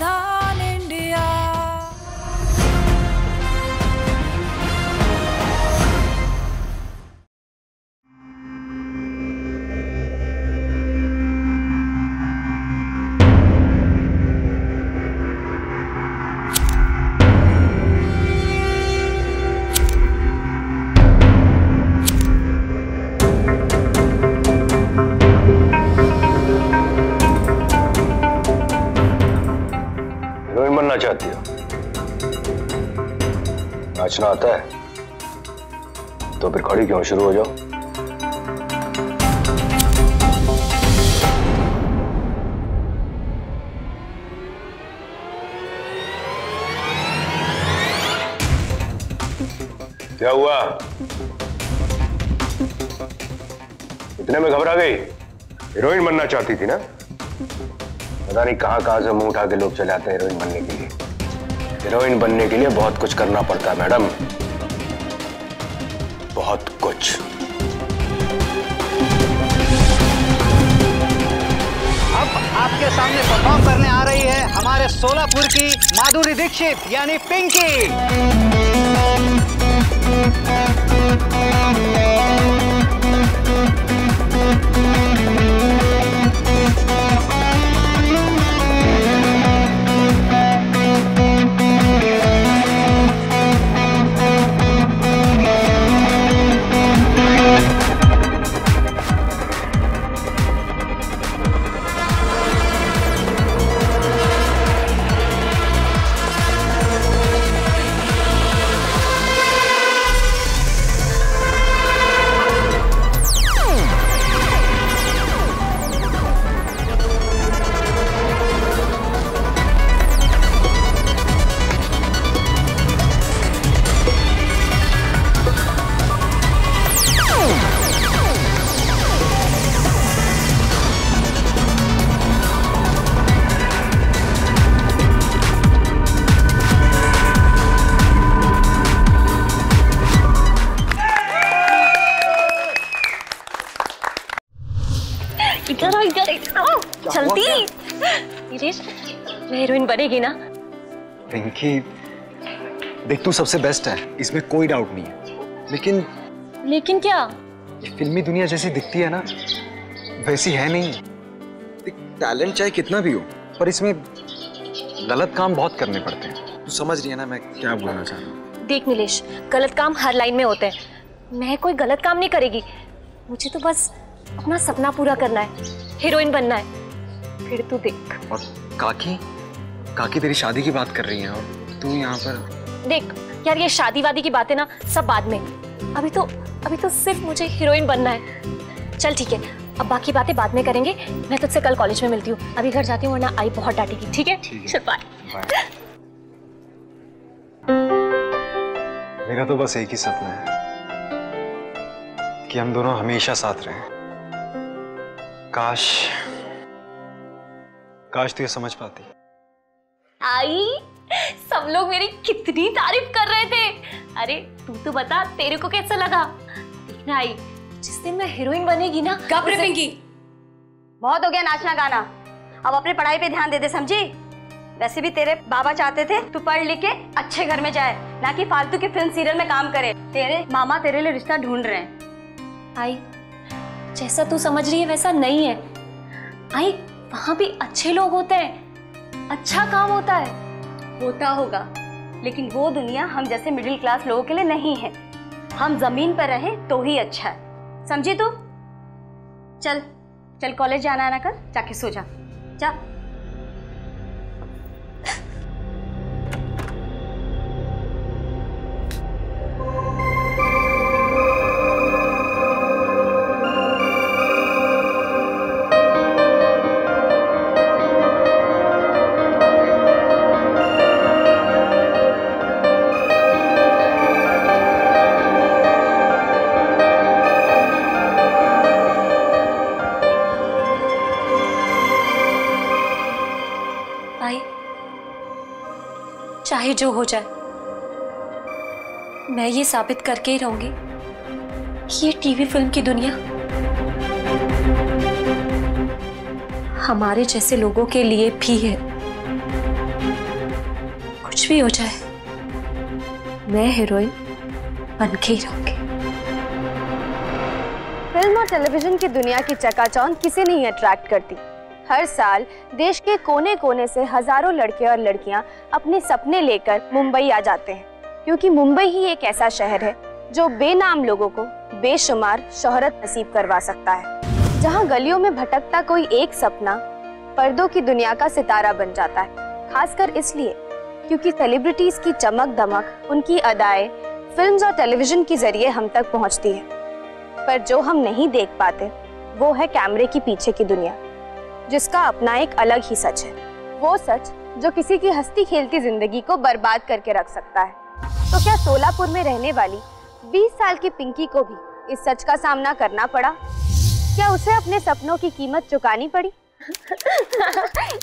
धान India. Heroine बनना चाहती हो? नाचना आता है? तो फिर खड़ी क्यों, शुरू हो जाओ। क्या हुआ? इतने में घबरा गई? हीरोइन बनना चाहती थी ना? पता नहीं कहां से मुंह उठा के लोग चले आते हैं हीरोइन बनने के लिए। हीरोइन बनने के लिए बहुत कुछ करना पड़ता है मैडम, बहुत कुछ। अब आपके सामने परफॉर्म करने आ रही है हमारे सोलापुर की माधुरी दीक्षित यानी पिंकी। चलती हीरोइन बनेगी ना? पिंकी देख, तू सबसे बेस्ट है, इसमें कोई डाउट नहीं है। लेकिन क्या? ये फिल्मी दुनिया जैसी दिखती है ना, वैसी है नहीं। टैलेंट चाहे कितना भी हो, पर इसमें गलत काम बहुत करने पड़ते हैं। तू समझ रही है ना मैं क्या बोलना चाह रहा हूँ? देख नीलेश, गलत काम हर लाइन में होते हैं। मैं कोई गलत काम नहीं करेगी, मुझे तो बस अपना सपना पूरा करना है, हीरोइन बनना है। फिर तू देख। और काकी तेरी शादी की बात कर रही है और तू यहाँ पर। देख यार, ये शादी वादी की बातें ना सब बाद में, अभी तो सिर्फ मुझे हीरोइन बनना है। चल ठीक है, अब बाकी बातें बाद में करेंगे। मैं तुझसे कल कॉलेज में मिलती हूँ, अभी घर जाती हूँ वरना आई बहुत डांटेगी। ठीक है? चल बाय। मेरा तो बस एक ही सपना है कि हम दोनों हमेशा साथ रहें। काश तू ये समझ पाती। आई, सब लोग मेरी कितनी तारीफ कर रहे थे। अरे तू तो बता, तेरे को कैसा लगा? देखना आई, जिस दिन मैं हीरोइन बनेगी ना। कब रे पिंकी, बहुत हो गया नाचना गाना, अब अपने पढ़ाई पे ध्यान दे दे, समझी? वैसे भी तेरे बाबा चाहते थे तू पढ़ लिख के अच्छे घर में जाए, ना कि फालतू के फिल्म सीरियल में काम करे। तेरे मामा तेरे लिए रिश्ता ढूंढ रहे हैं। आई, जैसा तू समझ रही है वैसा नहीं है। आई, वहां भी अच्छे लोग होते हैं, अच्छा काम होता है। होता होगा, लेकिन वो दुनिया हम जैसे मिडिल क्लास लोगों के लिए नहीं है। हम जमीन पर रहें तो ही अच्छा है, समझी तू? चल चल, कॉलेज जाना है ना, कल जाके सो जा। जा। चाहे जो हो जाए, मैं ये साबित करके ही रहूंगी कि ये टीवी फिल्म की दुनिया हमारे जैसे लोगों के लिए भी है। कुछ भी हो जाए, मैं हीरोइन बन के ही रहूंगी। फिल्म और टेलीविजन की दुनिया की चकाचौंध किसे नहीं अट्रैक्ट करती। हर साल देश के कोने कोने से हजारों लड़के और लड़कियां अपने सपने लेकर मुंबई आ जाते हैं, क्योंकि मुंबई ही एक ऐसा शहर है जो बेनाम लोगों को बेशुमार शोहरत नसीब करवा सकता है, जहां गलियों में भटकता कोई एक सपना पर्दों की दुनिया का सितारा बन जाता है। खासकर इसलिए क्योंकि सेलिब्रिटीज की चमक दमक, उनकी अदाएं फिल्म्स और टेलीविजन के जरिए हम तक पहुंचती है, पर जो हम नहीं देख पाते वो है कैमरे की पीछे की दुनिया, जिसका अपना एक अलग ही सच है। वो सच जो किसी की हंसती खेलती जिंदगी को बर्बाद करके रख सकता है। तो क्या सोलापुर में रहने वाली 20 साल की पिंकी को भी इस सच का सामना करना पड़ा? क्या उसे अपने सपनों की कीमत चुकानी पड़ी?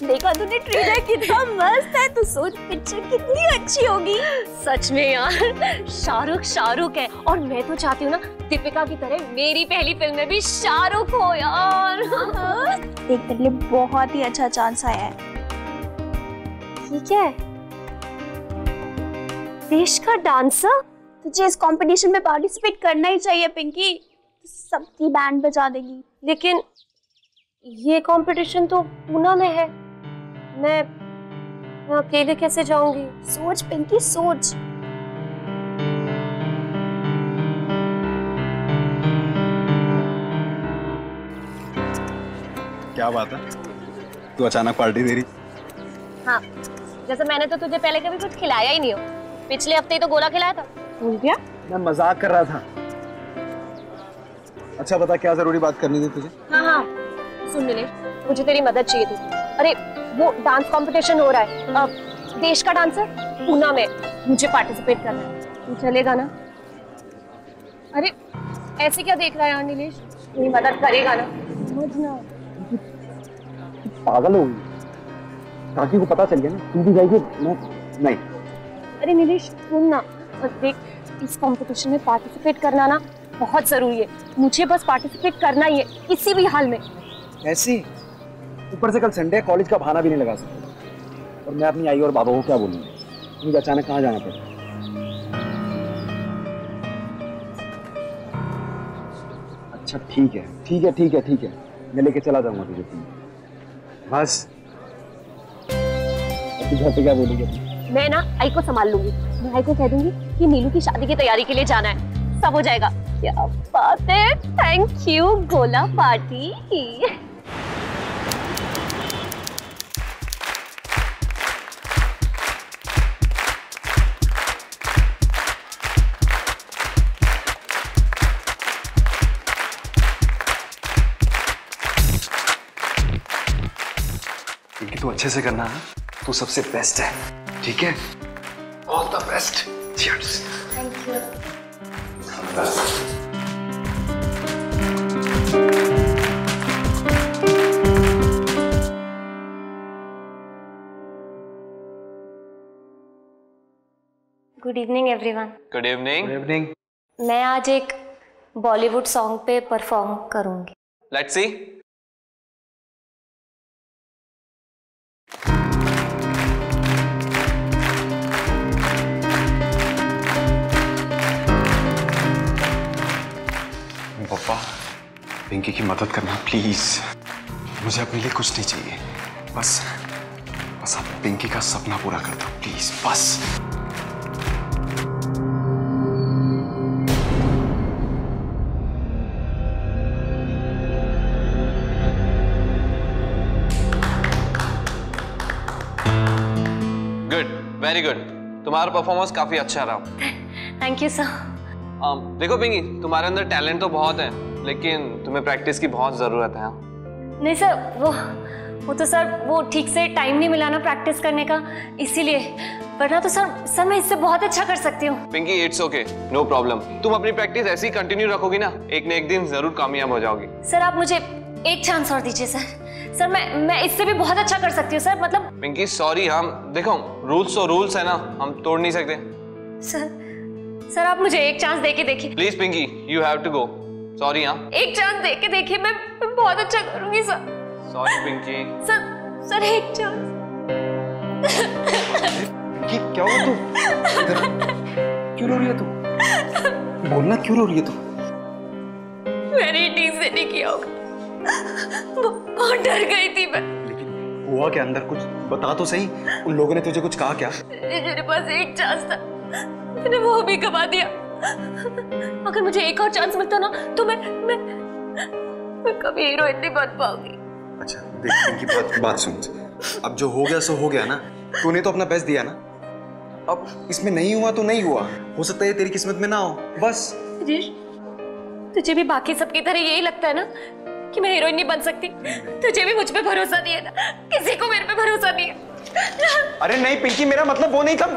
देखा तूने ट्रेलर कितना मस्त है, तू सोच पिक्चर कितनी अच्छी होगी। सच में यार, शाहरुख है, और मैं तो चाहती हूँ ना दीपिका की तरह मेरी पहली फिल्म में भी शाहरुख हो यार। एक तेरे लिए बहुत ही अच्छा चांस आया है। ठीक है, देश का डांसर? तुझे इस कंपटीशन में पार्टिसिपेट करना ही चाहिए पिंकी, सबकी बैंड बजा देगी। लेकिन ये कंपटीशन तो पूना में है, मैं अकेले कैसे जाऊंगी? सोच पिंकी सोच। क्या बात है, तू अचानक पार्टी दे रही? हाँ, जैसे मैंने तो तुझे पहले कभी कुछ खिलाया ही नहीं हो। पिछले हफ्ते ही तो गोला खिलाया था, भूल गया? मैं मजाक कर रहा था। अच्छा बता, क्या जरूरी बात करनी थी तुझे? हाँ, सुन नीलेश, मुझे तेरी मदद चाहिए थी। अरे वो डांस कंपटीशन हो रहा है, देश का डांसर पूना में, मुझे पार्टिसिपेट करना है। तू चलेगा ना? अरे ऐसे क्या देख रहा है यार नीलेश, मेरी मदद करेगा ना? समझना। पागल हो गई, काकी को पता चल गया ना, तू भी जाएगी? नहीं। अरे नीलेश सुन ना, देख इस कंपटीशन में पार्टिसिपेट करना ना बहुत जरूरी है, मुझे बस पार्टिसिपेट करना ही है, किसी भी हाल में। ऐसी ऊपर से कल संडे, कॉलेज का बहाना भी नहीं लगा सकते, और मैं अपनी आई और बाबा को क्या बोलूंगा? मुझे अचानक कहाँ जाना पड़ा? अच्छा ठीक है, मैं लेके चला जाऊंगा तुझे। बस तू घर पे क्या बोलेगी? मैं ना आई को संभाल लूंगी, मैं आई को कह दूंगी कि नीलू की शादी की तैयारी के लिए जाना है, सब हो जाएगा। क्या बात है, थैंक यू गोला पार्टी। क्योंकि तू अच्छे से करना है, तू सबसे बेस्ट है, ठीक है? All the best. Cheers. Thank you. Good evening everyone. Good evening. Good evening. मैं आज एक बॉलीवुड सॉन्ग पे परफॉर्म करूंगी। Let's see. पापा, पिंकी की मदद करना प्लीज। मुझे अपने लिए कुछ नहीं चाहिए, बस आप पिंकी का सपना पूरा कर दो प्लीज, बस। Good, very good. तुम्हारा परफॉर्मेंस काफी अच्छा रहा। Thank you sir. देखो पिंकी, तुम्हारे अंदर टैलेंट तो बहुत है, लेकिन तुम्हें प्रैक्टिस की बहुत जरूरत है। नहीं सर, वो तो सर वो ठीक से टाइम नहीं मिला ना प्रैक्टिस करने का, इसीलिए। वरना तो सर मैं इससे बहुत अच्छा कर सकती हूँ। Pinky it's okay, no problem. तुम अपनी प्रैक्टिस ऐसे ही कंटिन्यू रखोगी ना, एक न एक दिन जरूर कामयाब हो जाओगी। सर आप मुझे एक चांस और दीजिए सर, मैं इससे भी बहुत अच्छा कर सकती हूँ सर, मतलब। पिंकी सॉरी, हम देखो रूल्स तो रूल्स है ना, हम तोड़ नहीं सकते। सर आप मुझे एक चांस देके देखिए please Pinky, you have to go. Sorry. हाँ, एक चांस देके देखिए, मैं बहुत अच्छा करूंगी सर। सॉरी पिंकी। सर एक चांस। पिंकी क्या हुआ तू? इधर क्यों रो रही है तू? बोलना, क्यों रो रही है तू? मैंने ठीक से नहीं किया होगा, बहुत डर गई थी मैं। लेकिन हुआ क्या अंदर? कुछ बता तो सही। उन लोगों ने तुझे कुछ कहा क्या? मेरे पास एक चांस था, मैंने वो भी गवा दिया। अगर मुझे एक और चांस मिलता ना तो मैं कभी हीरोइन नहीं बन पाऊंगी। अच्छा देख, इनकी बात सुन। अब जो हो गया सो हो गया ना। तूने तो अपना बेस्ट दिया ना। अब इसमें नहीं हुआ तो नहीं हुआ, हो सकता है तेरी किस्मत में ना हो, बस। राजेश, तुझे भी बाकी सबकी तरह यही लगता है ना कि मैं हीरोइन नहीं बन सकती? तुझे भी मुझ पे भरोसा नहीं है ना? किसी को मेरे पे भरोसा नहीं है। अरे नहीं पिंकी, मेरा मतलब वो नहीं था।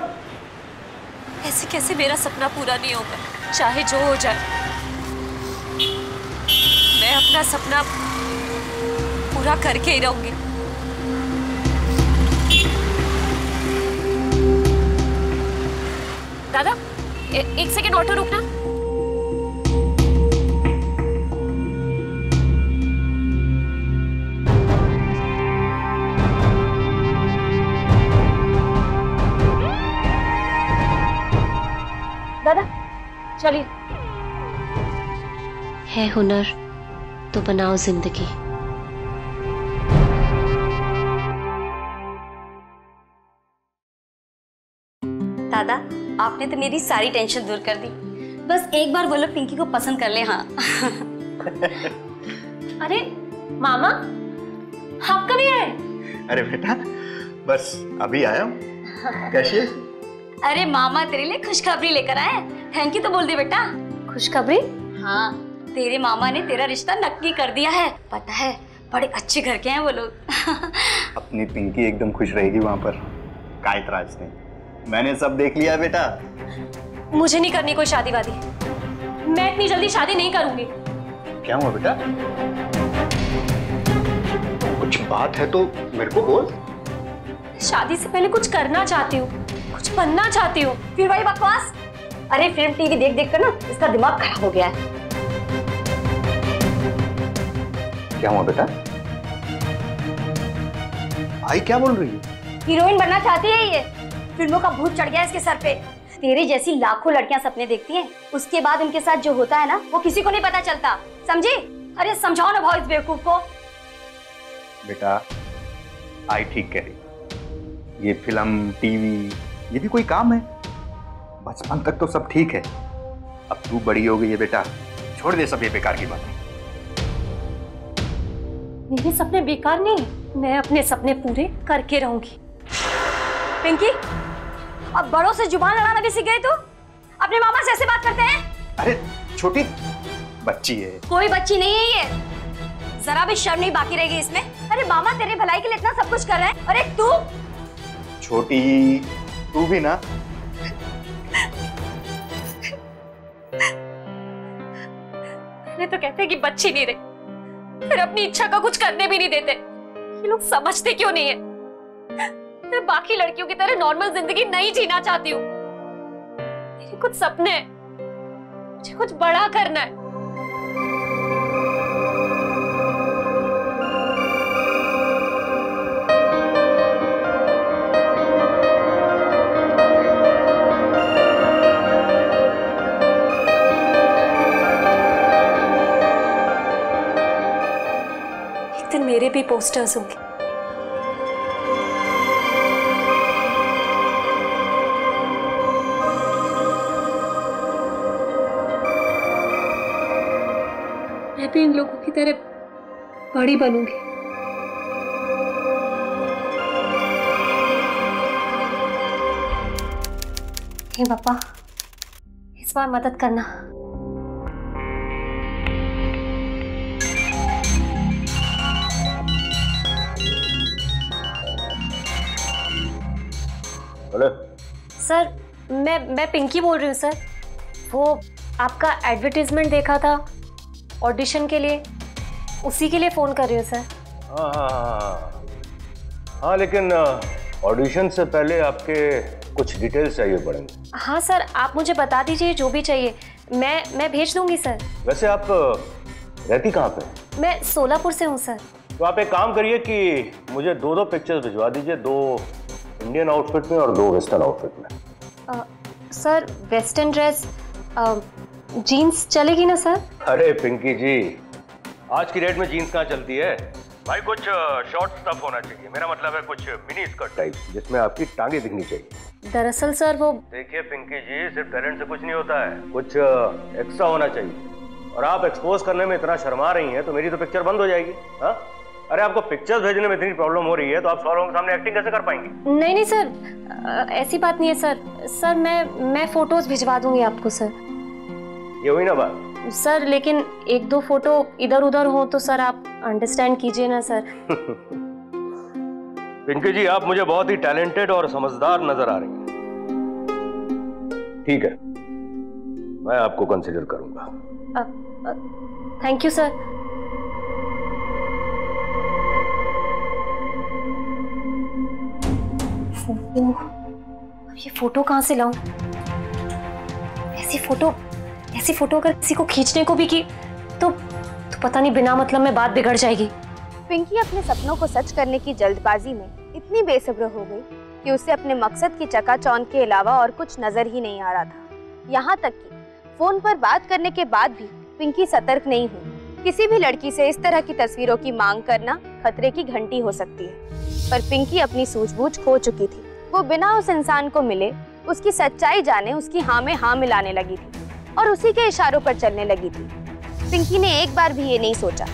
ऐसे कैसे मेरा सपना पूरा नहीं होगा, चाहे जो हो जाए। मैं अपना सपना पूरा करके ही रहूंगी। दादा, एक सेकेंड ऑटो रुकना। दादा चलिए। है हुनर तो बनाओ जिंदगी। दादा, आपने तो मेरी सारी टेंशन दूर कर दी। बस एक बार वो लोग पिंकी को पसंद कर ले। हाँ। अरे मामा, आप कभी आए? अरे बेटा, बस अभी आया हूँ। कैसी है? अरे मामा तेरे लिए खुशखबरी लेकर आए। थैंक यू तो बोल दे बेटा। खुशखबरी? हाँ, तेरे मामा ने तेरा रिश्ता नक्की कर दिया है। पता है, बड़े अच्छे घर के हैं वो लोग। अपनी पिंकी एकदम खुश रहेगी वहाँ पर, काय इतराज नहीं। मैंने सब देख लिया बेटा। मुझे नहीं करनी कोई शादी वादी, मैं इतनी जल्दी शादी नहीं करूंगी। क्या हुआ बेटा? कुछ बात है तो मेरे को बोल। शादी से पहले कुछ करना चाहती हूँ, कुछ बनना चाहती हूँ। फिर वही बकवास। अरे फिल्म टीवी देख देख कर ना इसका दिमाग खराब हो गया है। क्या हुआ बेटा? आई क्या बोल रही है? हीरोइन बनना चाहती है ये। फिल्मों का भूत चढ़ गया इसके सर पे। तेरे जैसी लाखों लड़कियां सपने देखती हैं, उसके बाद उनके साथ जो होता है ना वो किसी को नहीं पता चलता, समझी? अरे समझाओ ना भाई इस बेवकूफ को। बेटा, आई ठीक कह रही। ये फिल्म टीवी ये भी कोई काम है? बचपन तक तो सब ठीक है, अब तू बड़ी हो गई है बेटा, छोड़ दे सब ये बेकार की बातें। मेरे सपने बेकार नहीं, मैं अपने सपने पूरे करके रहूंगी। पिंकी, अब बड़ों से जुबान लड़ाना भी सीख गई तू? अपने मामा से ऐसे बात करते हैं? अरे छोटी बच्ची है। कोई बच्ची नहीं है ये। जरा भी शर्म नहीं बाकी रहेगी इसमें। अरे मामा तेरे भलाई के लिए इतना सब कुछ कर रहे हैं। अरे तू छोटी, तू भी ना। पहले तो कहते कि बच्ची नहीं रही, फिर अपनी इच्छा का कुछ करने भी नहीं देते। ये लोग समझते क्यों नहीं है? मैं बाकी लड़कियों की तरह नॉर्मल जिंदगी नहीं जीना चाहती हूँ। मेरे कुछ सपने हैं, मुझे कुछ बड़ा करना है। एक दिन मेरे भी पोस्टर्स होंगे। मैं भी इन लोगों की तरह बड़ी बनूंगी। हे पापा, इस बार मदद करना। हेलो सर, मैं पिंकी बोल रही हूँ सर। वो आपका एडवर्टाइजमेंट देखा था ऑडिशन के लिए, उसी के लिए फोन कर रही हूँ सर। हाँ, लेकिन ऑडिशन से पहले आपके कुछ डिटेल्स चाहिए पड़ेंगे। हाँ सर, आप मुझे बता दीजिए जो भी चाहिए, मैं भेज दूंगी सर। वैसे आप रहती कहाँ पे? मैं सोलापुर से हूँ सर। तो आप एक काम करिए कि मुझे दो पिक्चर्स भिजवा दीजिए, 2 इंडियन आउटफिट में और 2 वेस्टर्न आउटफिट में। सर वेस्टर्न ड्रेस जीन्स चलेगी ना सर? अरे पिंकी जी, आज की डेट में जीन्स कहाँ चलती है भाई? कुछ शॉर्ट स्टफ होना चाहिए। मेरा मतलब है कुछ मिनी स्कर्ट टाइप जिसमें आपकी टांगे दिखनी चाहिए। दरअसल सर वो, देखिए पिंकी जी, सिर्फ टैलेंट से कुछ नहीं होता है, कुछ एक्स्ट्रा होना चाहिए। और आप एक्सपोज करने में इतना शर्मा रही हैं तो मेरी तो पिक्चर बंद हो जाएगी। हाँ, अरे आपको पिक्चर्स भेजने में इतनी प्रॉब्लम हो रही है तो आप 100 लोगों के सामने एक्टिंग कैसे कर पाएंगी? नहीं नहीं सर, ऐसी बात नहीं है सर। सर मैं फोटोज भिजवा दूंगी आपको सर। ये हुई ना बात? सर लेकिन 1-2 फोटो इधर उधर हो तो सर आप अंडरस्टैंड कीजिए ना सर। पिंकी जी, आप मुझे बहुत ही टैलेंटेड और समझदार नजर आ रही हैं। ठीक है, मैं आपको कंसिडर करूंगा। Thank you sir. फोटो, ये फोटो कहाँ से लाऊं? ऐसी फोटो अगर किसी को खींचने को भी की तो पता नहीं बिना मतलब में बात बिगड़ जाएगी। पिंकी अपने सपनों को सच करने की जल्दबाजी में इतनी बेसब्र हो गई कि उसे अपने मकसद की चकाचौंध के अलावा और कुछ नजर ही नहीं आ रहा था। यहाँ तक कि फोन पर बात करने के बाद भी पिंकी सतर्क नहीं हुई। किसी भी लड़की से इस तरह की तस्वीरों की मांग करना खतरे की घंटी हो सकती है, पर पिंकी अपनी सूझबूझ खो चुकी थी। वो बिना उस इंसान को मिले, उसकी सच्चाई जाने, उसकी हाँ में हाँ मिलाने लगी थी और उसी के इशारों पर चलने लगी थी। पिंकी ने एक बार भी ये नहीं सोचा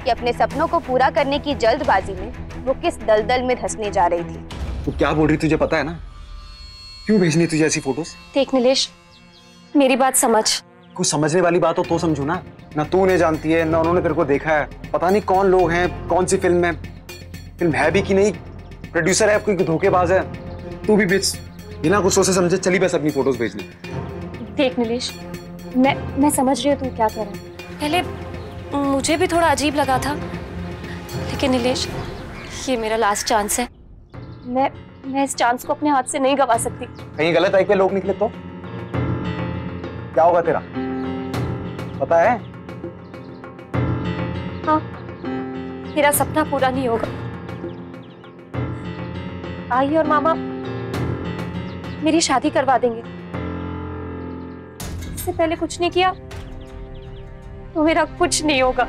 कि अपने सपनों को पूरा करने की जल्दबाजी में वो किस दलदल में धंसने जा रही थी। तू क्या बोल रही तुझे पता है ना? क्यों भेजनी तुझे ऐसी फोटोज? देख नीलेश, मेरी बात समझ। कुछ समझने वाली बात हो तो समझू ना। ना तू उन्हें जानती है, ना उन्होंने तेरे को देखा है। पता नहीं कौन लोग हैं, कौन सी फिल्म है, फिल्म है भी कि नहीं, प्रोड्यूसर है कोई धोखेबाज है। तू भी बेच बिना कुछ सोचे समझे चली बस अपनी फोटोज भेजने। देख नीलेश, मैं समझ रही हूँ तू क्या कर रहा है। पहले मुझे भी थोड़ा अजीब लगा था, लेकिन नीलेश ये मेरा लास्ट चांस है। मैं इस चांस को अपने हाथ से नहीं गवा सकती। कहीं गलत आई पे लोग निकले तो क्या होगा तेरा, पता है? हाँ, मेरा सपना पूरा नहीं होगा। आई और मामा मेरी शादी करवा देंगे। इससे पहले कुछ नहीं किया तो मेरा कुछ नहीं होगा।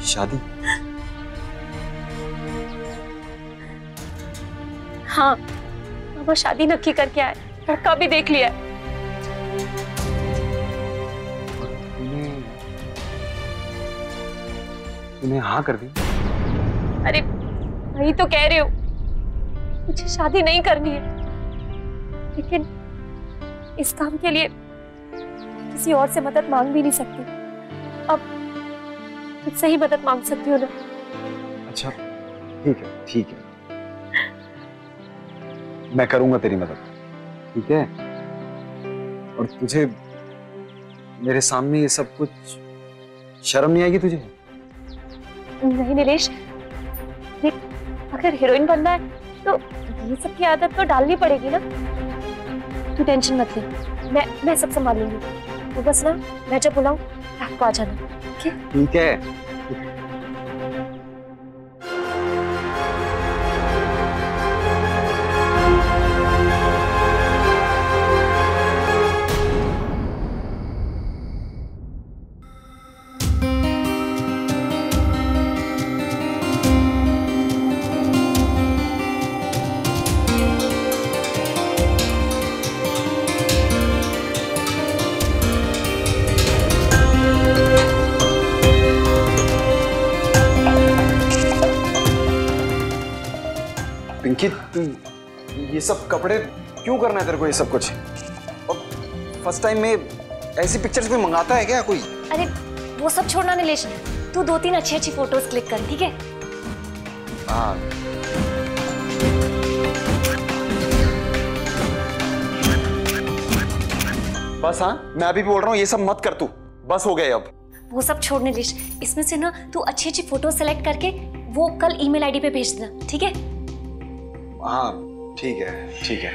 शादी? हाँ, मामा शादी नक्की करके आए, लड़का भी देख लिया है। तूने हाँ कर दी? अरे वही तो कह रही हूँ, मुझे शादी नहीं करनी है, लेकिन इस काम के लिए किसी और से मदद मांग भी नहीं सकती। अब तुझसे ही मदद मांग सकती हूँ ना। अच्छा ठीक है, ठीक है, मैं करूंगा तेरी मदद, ठीक है? और तुझे मेरे सामने ये सब कुछ शर्म नहीं आएगी तुझे? नहीं नीलेश, देख अगर हीरोइन बनना है तो ये सब की आदत तो डालनी पड़ेगी ना। तू टेंशन मत ले, मैं सब संभाल लूंगी। तो बस ना, मैं जब बुलाऊं रात को आ जाना, ठीक है? ठीक है। पिंकी, ये सब कपड़े क्यों करना है तेरे को ये सब कुछ? और फर्स्ट टाइम में ऐसी पिक्चर्स कोई मंगाता है क्या कोई? अरे वो सब छोड़ना नीलेश, तू 2-3 अच्छी फोटोज क्लिक कर, ठीक है? हाँ। बस हाँ, मैं अभी भी बोल रहा हूँ ये सब मत कर तू, बस हो गया अब। वो सब छोड़ नीलेश, इसमें से ना तू अच्छी फोटो सेलेक्ट करके वो कल ईमेल आईडी पे भेज देना, ठीक है? हाँ ठीक है, ठीक है।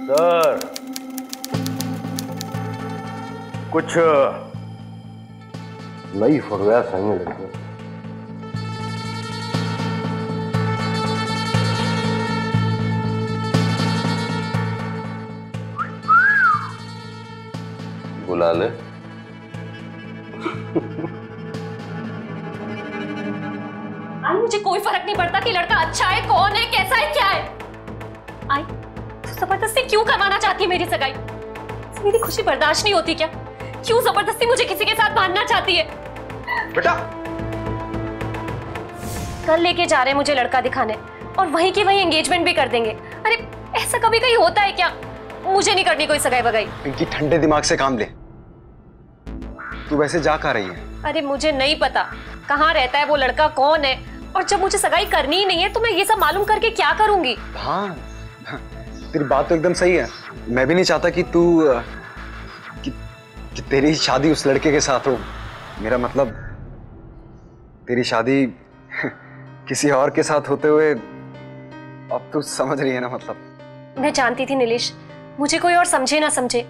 सर, कुछ नहीं फट गया सही में लड़के। बुला ले। आई मुझे कोई फर्क नहीं पड़ता कि लड़का अच्छा है, कौन है, कैसा है, क्या है। आई तू जबरदस्ती क्यों करवाना चाहती है मेरी सगाई? मेरी खुशी बर्दाश्त नहीं होती क्या? क्यों जबरदस्ती मुझे किसी के साथ बांधना चाहती है? बेटा कल लेके जा रहे हैं मुझे लड़का दिखाने और वहीं की वहीं एंगेजमेंट भी कर देंगे। अरे ऐसा कभी कहीं होता है क्या? मुझे नहीं करनी कोई सगाई वगाई। पिंकी ठंडे दिमाग से काम ले। तू वैसे जा कहाँ रही है? अरे मुझे नहीं पता कहाँ रहता है वो लड़का, कौन है, और जब मुझे सगाई करनी ही नहीं है तो मैं ये सब मालूम करके क्या करूंगी? हाँ तेरी बात तो एकदम सही है। मैं भी नहीं चाहता कि तू कि तेरी शादी उस लड़के के साथ हो। मेरा मतलब तेरी शादी किसी और के साथ होते हुए, अब तू समझ रही है ना मतलब। मैं जानती थी नीलेश, मुझे कोई और समझे ना समझे,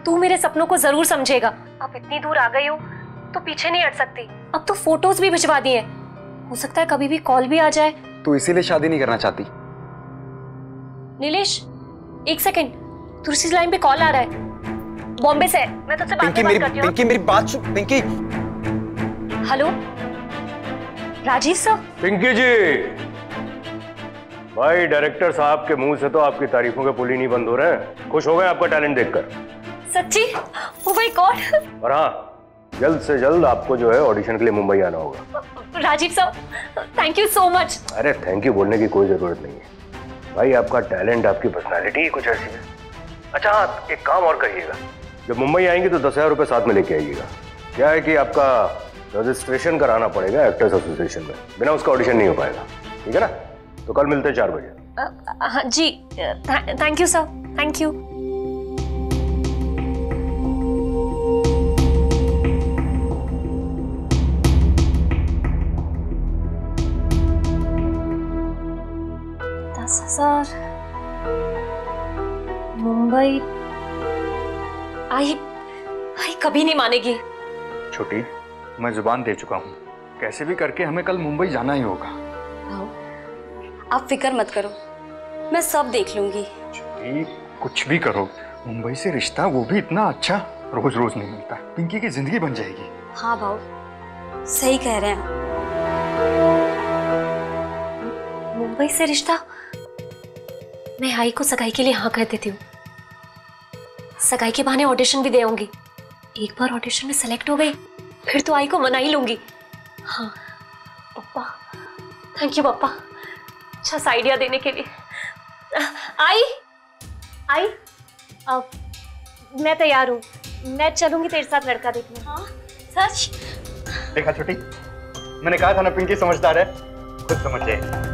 तू मेरे सपनों को जरूर समझेगा। अब इतनी दूर आ गई हो तो पीछे नहीं हट सकती। अब तो फोटोज भी भिजवा दी हैं, हो सकता है कभी भी कॉल भी आ जाए। तू इसीलिए शादी नहीं करना चाहती? नीलेश एक सेकंड, दूसरी लाइन पे कॉल आ रहा है, बॉम्बे से। मैं तुझसे बात करती हूँ। पिंकी मेरी बात सुन। Pinky hello Rajiv sir. पिंकी जी, भाई डायरेक्टर साहब के मुंह से तो आपकी तारीफों के पुल ही नहीं बंद हो रहे हैं। खुश हो गए आपका टैलेंट देखकर? सच्ची? Oh my God. और हाँ, जल्द से जल्द आपको जो है ऑडिशन के लिए मुंबई आना होगा। Rajiv sir thank you so much. अरे थैंक यू बोलने की कोई जरूरत नहीं है भाई, आपका टैलेंट, आपकी पर्सनालिटी ही कुछ ऐसी है। अच्छा हाँ, एक काम और करिएगा, जब मुंबई आएंगे तो 10,000 रुपये साथ में लेके आइएगा। क्या है कि आपका रजिस्ट्रेशन कराना पड़ेगा एक्टर्स एसोसिएशन में, बिना उसका ऑडिशन नहीं हो पाएगा। ठीक है ना? तो कल मिलते हैं 4 बजे। हाँ जी, thank you sir, thank you. Mumbai आई कभी नहीं मानेगी। छोटी, मैं जुबान दे चुका हूँ, कैसे भी करके हमें कल मुंबई जाना ही होगा। आप फिक्र मत करो, मैं सब देख लूंगी। छोटी, कुछ भी करो, मुंबई से रिश्ता, वो भी इतना अच्छा, रोज रोज नहीं मिलता। पिंकी की जिंदगी बन जाएगी। हाँ भाऊ, सही कह रहे हैं। मुंबई से रिश्ता? मैं आई को सगाई के लिए हाँ कह देती हूँ। सगाई के बहाने ऑडिशन भी दे आऊंगी। एक बार ऑडिशन में सेलेक्ट हो गई फिर तो आई को मना ही लूंगी। हाँ पप्पा, थैंक यू पप्पा, अच्छा सा आइडिया देने के लिए। आई अब मैं तैयार हूँ, मैं चलूंगी तेरे साथ लड़का देखने। हाँ सच? देखा छोटी, मैंने कहा था ना पिंकी समझदार है, खुद समझ जाएगी।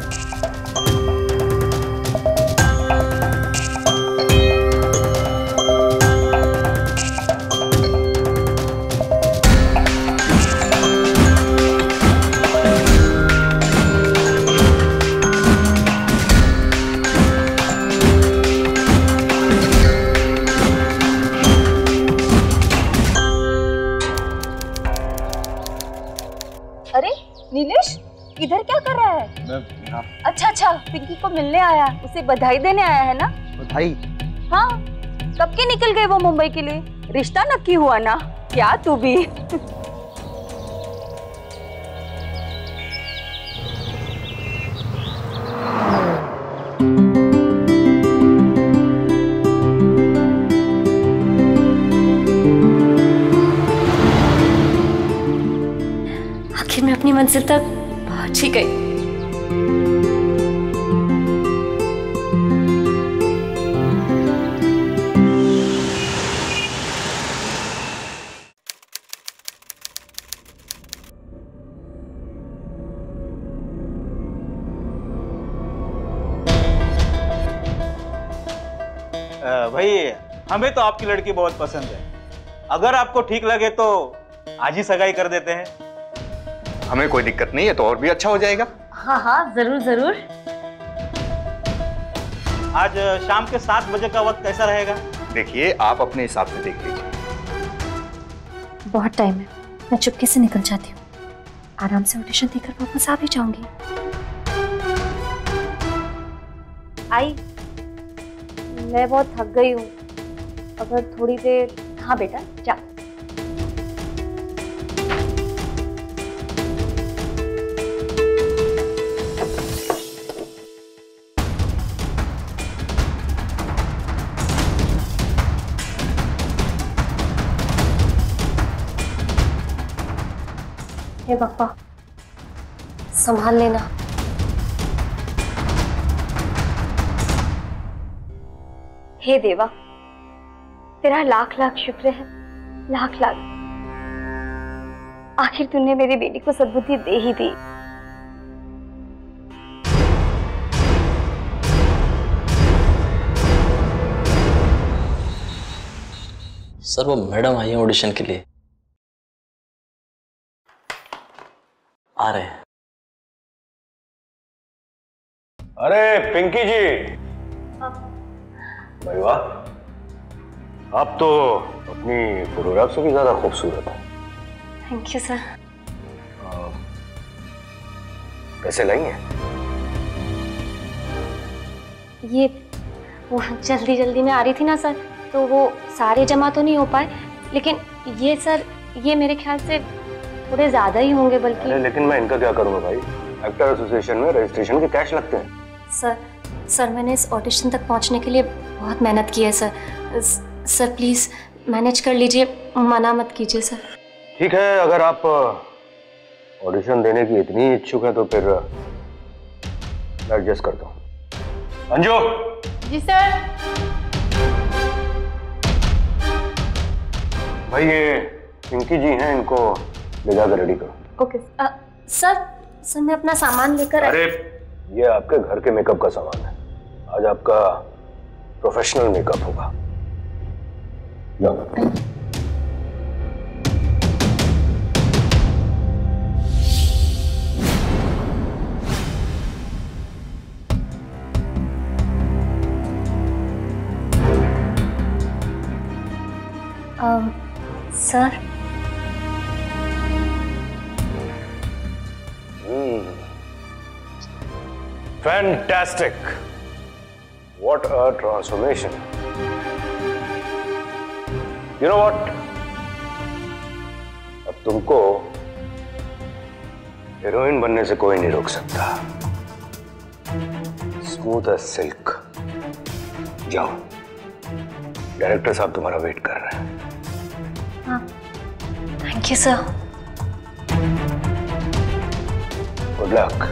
नीलेश इधर क्या कर रहा है? अच्छा, पिंकी को मिलने आया, उसे बधाई देने आया है ना? बधाई? हाँ, कब के निकल गए वो मुंबई के लिए? रिश्ता नक्की हुआ ना? क्या तू भी? आखिर मैं अपनी मंजिल तक पहुंच ही गई। भाई, हमें तो आपकी लड़की बहुत पसंद है। अगर आपको ठीक लगे तो आज ही सगाई कर देते हैं। हमें कोई दिक्कत नहीं है, तो और भी अच्छा हो जाएगा। हाँ जरूर जरूर। आज शाम के 7 बजे का वक्त कैसा रहेगा? देखिए, आप अपने हिसाब से देख लीजिए। बहुत टाइम है, मैं चुपके से निकल जाती हूँ, आराम से ऑडिशन देकर वापस आ भी जाऊंगी। आई, मैं बहुत थक गई हूँ, अगर थोड़ी देर। हाँ बेटा जा। हे पापा, संभाल लेना। हे देवा, तेरा लाख लाख शुक्र है, लाख लाख। आखिर तूने मेरी बेटी को सद्बुद्धि दे ही दी। सर वो मैडम आई है ऑडिशन के लिए, आ रहे हैं। अरे पिंकी जी, भाई वाह, आप तो अपनी फोटोग्राफ से भी ज्यादा खूबसूरत है। Thank you sir. पैसे लाई हैं? ये वो जल्दी जल्दी में आ रही थी ना सर, तो वो सारे जमा तो नहीं हो पाए, लेकिन ये सर, ये मेरे ख्याल से थोड़े ज्यादा ही होंगे बल्कि। अरे लेकिन मैं इनका क्या करूंगा भाई, एक्टर एसोसिएशन में रजिस्ट्रेशन के कैश लगते हैं। सर मैंने इस ऑडिशन तक पहुंचने के लिए बहुत मेहनत की है सर। सर प्लीज मैनेज कर लीजिए, मना मत कीजिए सर। ठीक है, अगर आप ऑडिशन देने की इतनी इच्छुक है तो फिर मैं एडजस्ट करता हूँ। अंजू। जी सर। भाई ये पिंकी जी हैं, इनको ले जाकर रेडी करो। ओके सर मैं अपना सामान लेकर। अरे ये आपके घर के मेकअप का सामान है, आज आपका प्रोफेशनल मेकअप होगा। जाओ। Sir Fantastic! What a transformation! You know what? अब तुमको हीरोइन बनने से कोई नहीं रोक सकता। Smooth as silk. जाओ, डायरेक्टर साहब तुम्हारा वेट कर रहे हैं। हाँ, thank you sir. Good luck.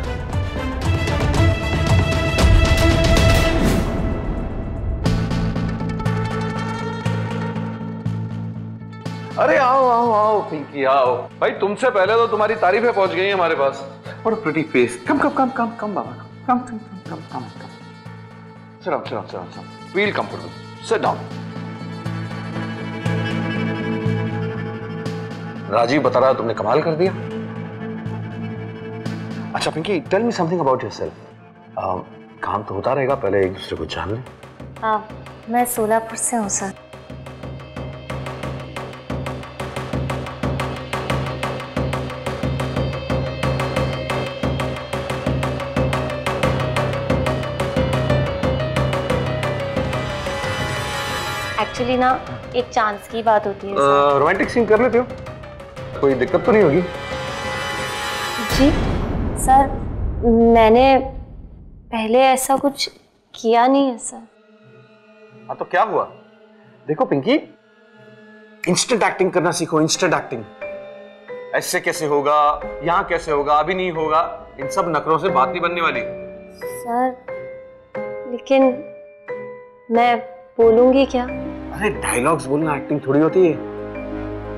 अरे आओ आओ आओ पिंकी आओ। भाई तुमसे पहले तो तुम्हारी तारीफें पहुंच गई हैं हमारे पास। What a pretty face. Come Baba, come. Sit down. Feel comfortable. Sit down. Rajiv बता रहा तुमने कमाल कर दिया। अच्छा Pinky, tell me something about yourself. काम तो होता रहेगा, पहले एक दूसरे को जान लें। मैं सोलापुर से हूँ सर। एक्चुअली ना एक चांस की बात होती है। रोमांटिक सीन कर लेते हो, कोई दिक्कत तो नहीं होगी? जी सर, मैंने पहले ऐसा कुछ किया नहीं है सर। हाँ तो क्या हुआ? देखो पिंकी, इंस्टेंट एक्टिंग करना सीखो। इंस्टेंट एक्टिंग ऐसे कैसे होगा, यहाँ कैसे होगा, अभी नहीं होगा, इन सब नखरों से बात नहीं बनने वाली। सर लेकिन मैं बोलूंगी क्या? अरे डायलॉग्स बोलना एक्टिंग थोड़ी होती है,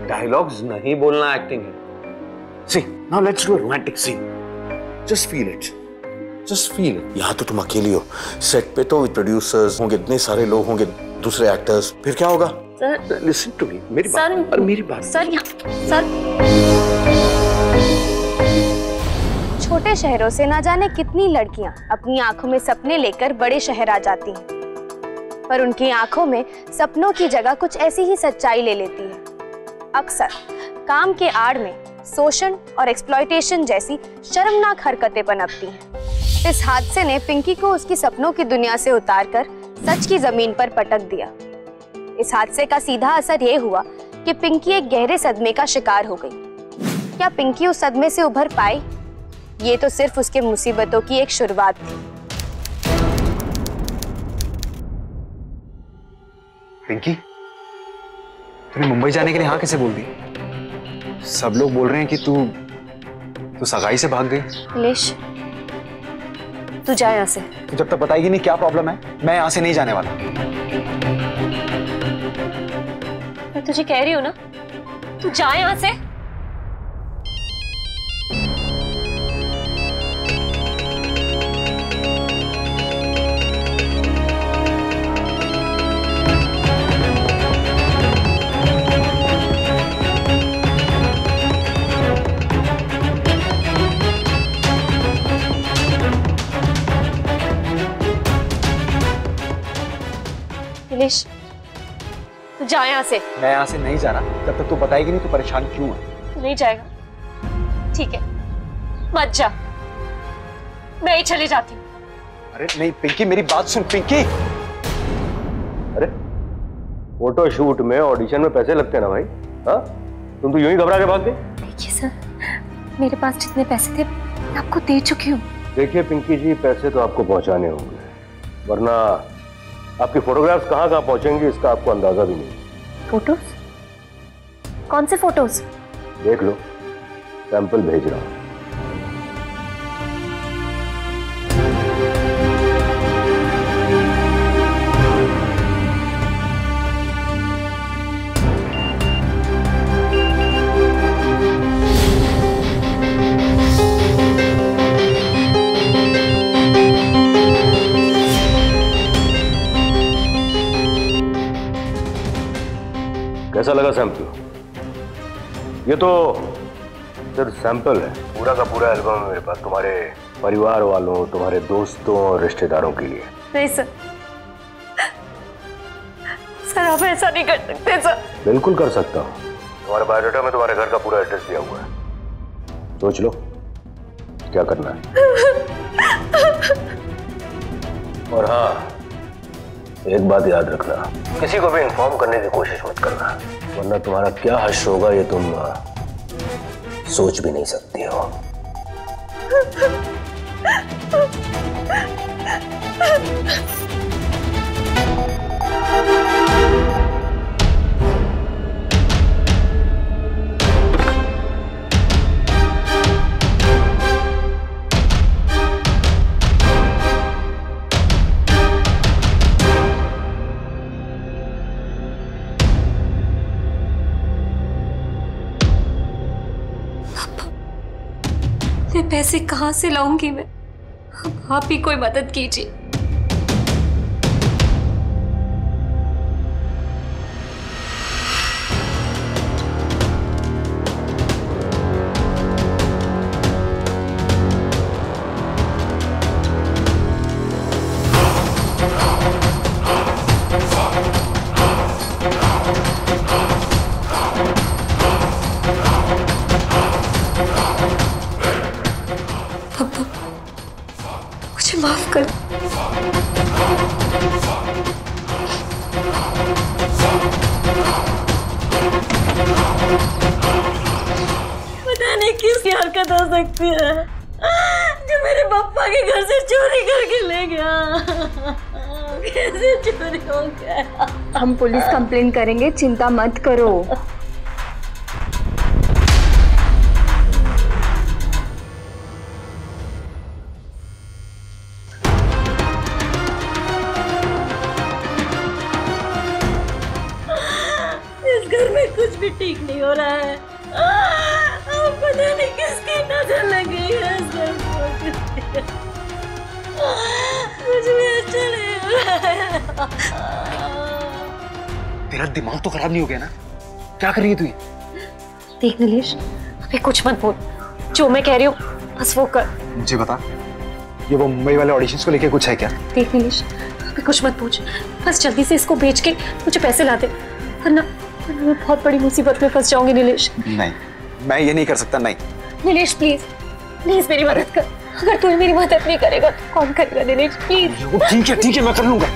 डायलॉग्स नहीं बोलना एक्टिंग है। See, now let's do a romantic scene. Just feel it. Just feel it. यहाँ तो तुम अकेली हो, सेट पे तो प्रोड्यूसर्स होंगे, इतने सारे लोग होंगे, दूसरे एक्टर्स, फिर क्या होगा? सर लिसन टू मी, मेरी बात और मेरी बात। सर सर छोटे शहरों से ना जाने कितनी लड़कियां अपनी आंखों में सपने लेकर बड़े शहर आ जाती हैं, पर उनकी आंखों में सपनों की जगह कुछ ऐसी ही सच्चाई ले लेती है। अक्सर काम के आड़ में शोषण और एक्सप्लॉयटेशन जैसी शर्मनाक हरकतें पनपती हैं। इस हादसे ने पिंकी को उसकी सपनों की दुनिया से उतारकर सच की जमीन पर पटक दिया। इस हादसे का सीधा असर ये हुआ कि पिंकी एक गहरे सदमे का शिकार हो गई। क्या पिंकी उस सदमे से उभर पाई? ये तो सिर्फ उसके मुसीबतों की एक शुरुआत थी। पिंकी, तूने मुंबई जाने के लिए हाँ कैसे बोल दी? सब लोग बोल रहे हैं कि तू सगाई से भाग गई। नीलेश, तू जा यहाँ से। तू जब तक बताएगी नहीं क्या प्रॉब्लम है, मैं यहाँ से नहीं जाने वाला। मैं तुझे कह रही हूँ ना, तू जा यहाँ से। नीलेश, तू जा यहाँ से। मैं यहाँ से नहीं जा रहा जब तक तू बताएगी नहीं तू परेशान क्यों है। तू नहीं जाएगा, ठीक है, मत जा, मैं ही चली जाती हूँ। अरे नहीं पिंकी, मेरी बात सुन पिंकी। अरे फोटो शूट में, ऑडिशन में पैसे लगते हैं ना भाई। हाँ, तुम तो यूं ही घबरा के भाग गए। देखिए सर, मेरे पास जितने पैसे थे मैं आपको दे चुकी हूँ। देखिए पिंकी जी, पैसे तो आपको पहुंचाने होंगे, वरना आपकी फोटोग्राफ्स कहाँ कहाँ पहुंचेंगी इसका आपको अंदाजा भी नहीं। फोटोज? कौन से फोटोज? देख लो, सैंपल भेज रहा हूं। कैसा लगा सैंपल? ये तो सिर्फ सैंपल है, पूरा का पूरा एल्बम है मेरे पास तुम्हारे परिवार वालों, तुम्हारे दोस्तों और रिश्तेदारों के लिए। नहीं सर, सर आप ऐसा नहीं कर सकते सर। बिल्कुल कर सकता हूँ, तुम्हारे बायोडाटा में तुम्हारे घर का पूरा एड्रेस दिया हुआ है, सोच लो क्या करना है। और हाँ, एक बात याद रखना, किसी को भी इन्फॉर्म करने की कोशिश मत करना, वरना तुम्हारा क्या हश्र होगा ये तुम सोच भी नहीं सकती हो। ये पैसे कहाँ से लाऊंगी मैं? अब आप ही कोई मदद कीजिए। माफ कर। पता नहीं किसकी हरकत हो सकती है जो मेरे पापा के घर से चोरी करके ले गया। कैसे चोरी हो गया? हम पुलिस कंप्लेन करेंगे, चिंता मत करो। कुछ भी ठीक नहीं हो रहा है। पता नहीं किसकी नजर लगी है। कुछ भी अच्छा नहीं हो रहा है। तेरा दिमाग तो खराब नहीं हो गया ना? क्या कर रही है तू? देख नीलेश, अभी कुछ मत बोल, जो मैं कह रही हूँ बस वो कर। मुझे बता, ये वो मुंबई वाले ऑडिशंस को लेके कुछ है क्या? देख नीलेश, अभी कुछ मत पूछ, बस जल्दी से इसको बेच के मुझे पैसे ला दे, वरना मैं बहुत बड़ी मुसीबत में फंस जाऊंगी नीलेश। नहीं, मैं ये नहीं कर सकता, नहीं। नीलेश प्लीज, प्लीज मेरी मदद कर। अगर तू मेरी मदद नहीं करेगा तो कौन करेगा नीलेश, प्लीज। ठीक है, मैं कर लूंगा।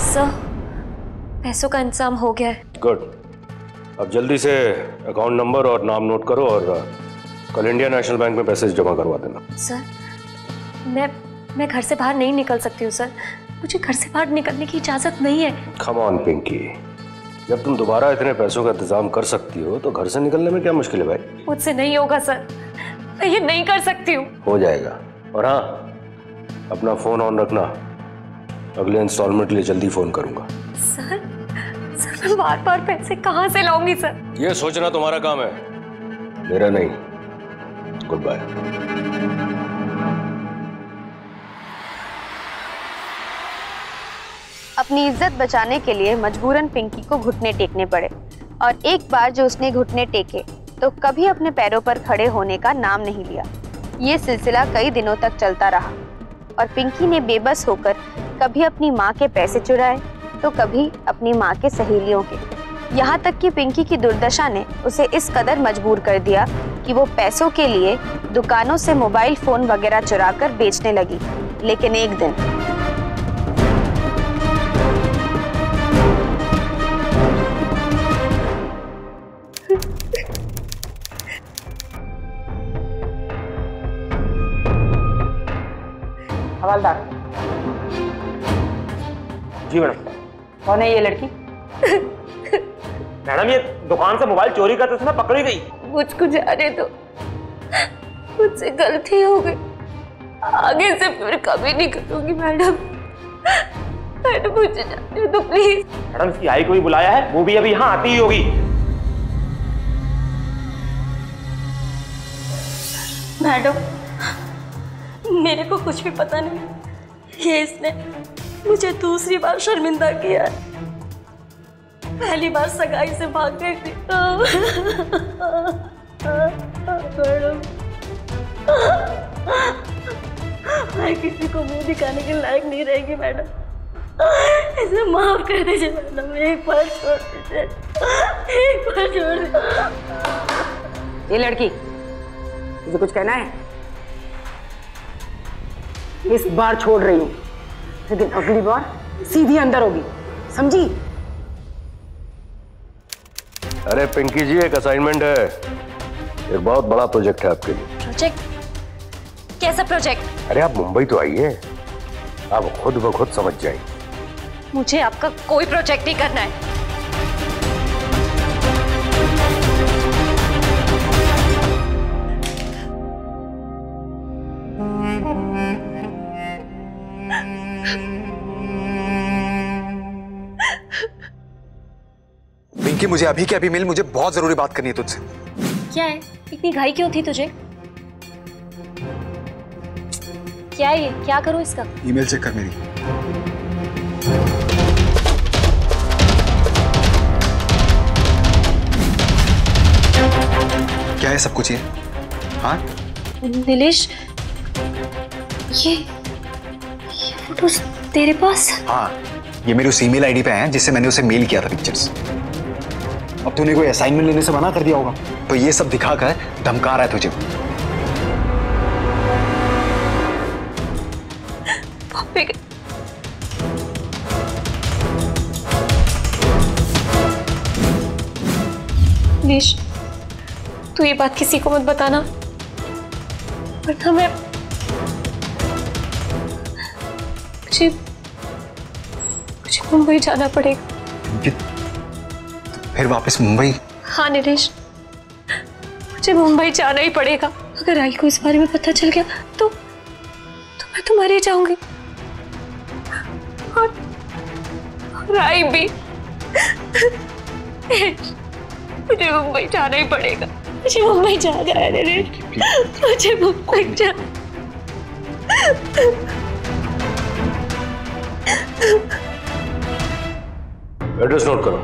सर, पैसों का इंतजाम हो गया है। गुड। अब जल्दी से अकाउंट नंबर और नाम नोट करो और कल इंडियन नेशनल बैंक में पैसे जमा करवा देना। सर, मैं घर से बाहर नहीं निकल सकती हूँ सर। मुझे घर से बाहर निकलने की इजाजत नहीं है। कम ऑन पिंकी, जब तुम दोबारा इतने पैसों का इंतजाम कर सकती हो तो घर से निकलने में क्या मुश्किल है भाई? मुझसे नहीं होगा सर, मैं ये नहीं कर सकती हूँ। हो जाएगा। और हाँ, अपना फोन ऑन रखना, अगले इंस्टॉलमेंट के लिए जल्दी फोन करूंगा। सर मैं बार पैसे कहाँ से लाऊंगी सर? ये सोचना तुम्हारा काम है, मेरा नहीं। Goodbye. अपनी इज्जत बचाने के लिए मजबूरन पिंकी को घुटने टेकने पड़े, और एक बार जो उसने घुटने टेके तो कभी अपने पैरों पर खड़े होने का नाम नहीं लिया। ये सिलसिला कई दिनों तक चलता रहा और पिंकी ने बेबस होकर कभी अपनी माँ के पैसे चुराए तो कभी अपनी माँ के सहेलियों के। यहाँ तक कि पिंकी की दुर्दशा ने उसे इस कदर मजबूर कर दिया कि वो पैसों के लिए दुकानों से मोबाइल फोन वगैरह चुराकर बेचने लगी। लेकिन एक दिन हवालदार जी। मैडम, कौन है ये लड़की? मैडम, ये दुकान से मोबाइल चोरी करते समय पकड़ी गई। मुझको जाने दो, मुझसे गलती हो गई, आगे से फिर कभी नहीं करूंगी मैडम। मैडम मुझे जाने दो प्लीज। मैडम, इसकी आई को भी बुलाया है, वो भी अभी यहाँ आती ही होगी। मैडम, मेरे को कुछ भी पता नहीं, ये इसने मुझे दूसरी बार शर्मिंदा किया है। पहली बार सगाई से भाग गई थी। मैडम, मैं किसी को मुंह दिखाने के लायक नहीं रहेगी मैडम। इसे माफ कर दीजिए मैडम, एक बार छोड़ दीजिए, एक बार छोड़ दीजिए। ये लड़की, तुझे कुछ कहना है? इस बार छोड़ रही हूँ, लेकिन अगली बार सीधी अंदर होगी, समझी? अरे पिंकी जी, एक असाइनमेंट है, एक बहुत बड़ा प्रोजेक्ट है आपके लिए। प्रोजेक्ट? कैसा प्रोजेक्ट? अरे आप मुंबई तो आइए, आप खुद ब खुद समझ जाएंगे। मुझे आपका कोई प्रोजेक्ट नहीं करना है। पिंकी, मुझे अभी के अभी मिल, मुझे बहुत जरूरी बात करनी है तुझसे। क्या है? इतनी घाई क्यों थी तुझे? क्या है ये? क्या करूं इसका? ईमेल चेक कर मेरी। क्या है सब कुछ ये? हाँ नीलेश, ये फोटोज तेरे पास? हाँ, ये मेरी उस ईमेल आईडी पे है जिससे मैंने उसे मेल किया था पिक्चर्स। अब तूने कोई असाइनमेंट लेने से मना कर दिया होगा, तो ये सब दिखाकर धमका रहा है तुझे। नीलेश, तू ये बात किसी को मत बताना, वरना मुझे मुंबई जाना पड़ेगा। फिर वापस मुंबई? हाँ नीलेश, मुझे मुंबई जाना ही पड़ेगा। अगर आई को इस बारे में पता चल गया तो मैं तो मर ही जाऊंगी। और आई भी। मुझे मुंबई जाना ही पड़ेगा, मुझे मुंबई जाना है नीलेश, मुझे मुंबई जाना। एड्रेस नोट करो।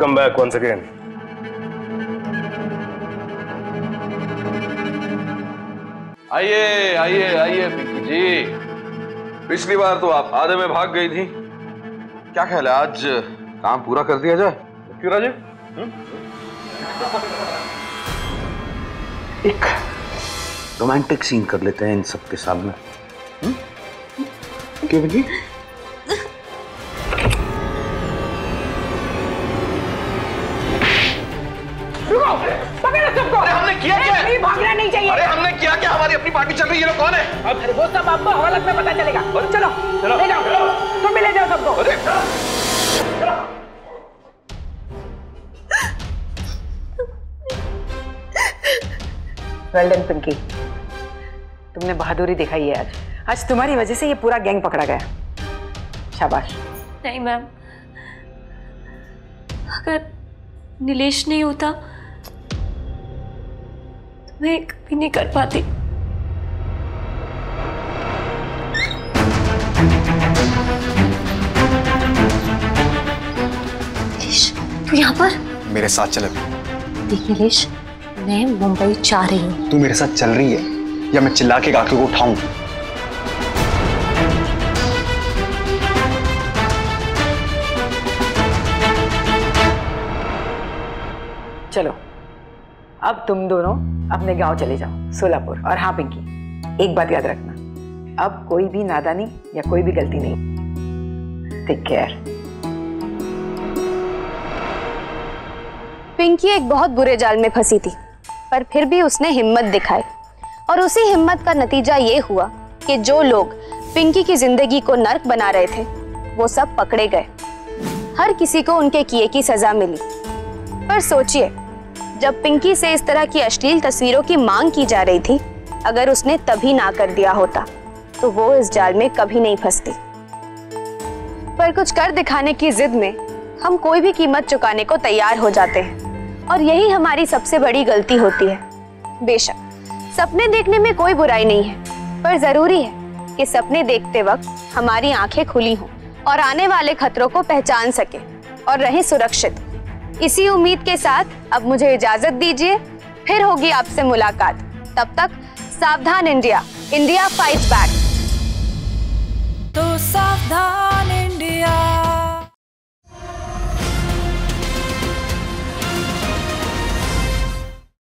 Welcome back once again. आइए आइए आइए पिंकी जी, पिछली बार तो आप आधे में भाग गई थी, क्या ख्याल है आज काम पूरा कर दिया जाए? क्यों राजे? एक रोमांटिक सीन कर लेते हैं इन सबके सामने। क्यों पिंकी? पकड़ो सबको। अरे हमने किया क्या? नहीं, भागना नहीं चाहिए। अरे हमने किया क्या? हमारी अपनी पार्टी चल रही है, ये लोग कौन है? अरे वो सब आपको हवालत में पता चलेगा। चलो चलो ले जाओ, तुम भी ले जाओ सबको। वेल डन पिंकी, तुमने बहादुरी दिखाई है आज। आज तुम्हारी वजह से ये पूरा गैंग पकड़ा गया। शाबाश। नहीं मैम, अगर नीलेश नहीं होता तो मैं कभी नहीं कर पाती। नीलेश, तू यहाँ पर? मेरे साथ चल। देख नीलेश, मैं मुंबई जा रही हूँ। तू मेरे साथ चल रही है या मैं चिल्ला के काके को उठाऊं? चलो अब तुम दोनों अपने गांव चले जाओ, सोलापुर। और हाँ पिंकी, एक बात याद रखना, अब कोई भी नादानी या कोई भी गलती नहीं। Take care. पिंकी एक बहुत बुरे जाल में फंसी थी, पर फिर भी उसने हिम्मत दिखाई और उसी हिम्मत का नतीजा ये हुआ कि जो लोग पिंकी की जिंदगी को नर्क बना रहे थे वो सब पकड़े गए। हर किसी को उनके किए की सजा मिली। पर सोचिए, जब पिंकी से इस तरह की अश्लील तस्वीरों की मांग की जा रही थी, अगर उसने तभी ना कर दिया होता तो वो इस जाल में कभी नहीं फंसती। पर कुछ कर दिखाने की जिद में हम कोई भी कीमत चुकाने को तैयार हो जाते हैं और यही हमारी सबसे बड़ी गलती होती है। बेशक सपने देखने में कोई बुराई नहीं है, पर जरूरी है कि सपने देखते वक्त हमारी आंखें खुली हों और आने वाले खतरों को पहचान सके और रहें सुरक्षित। इसी उम्मीद के साथ अब मुझे इजाजत दीजिए, फिर होगी आपसे मुलाकात। तब तक सावधान इंडिया, इंडिया फाइट्स बैक। तो सावधान इंडिया।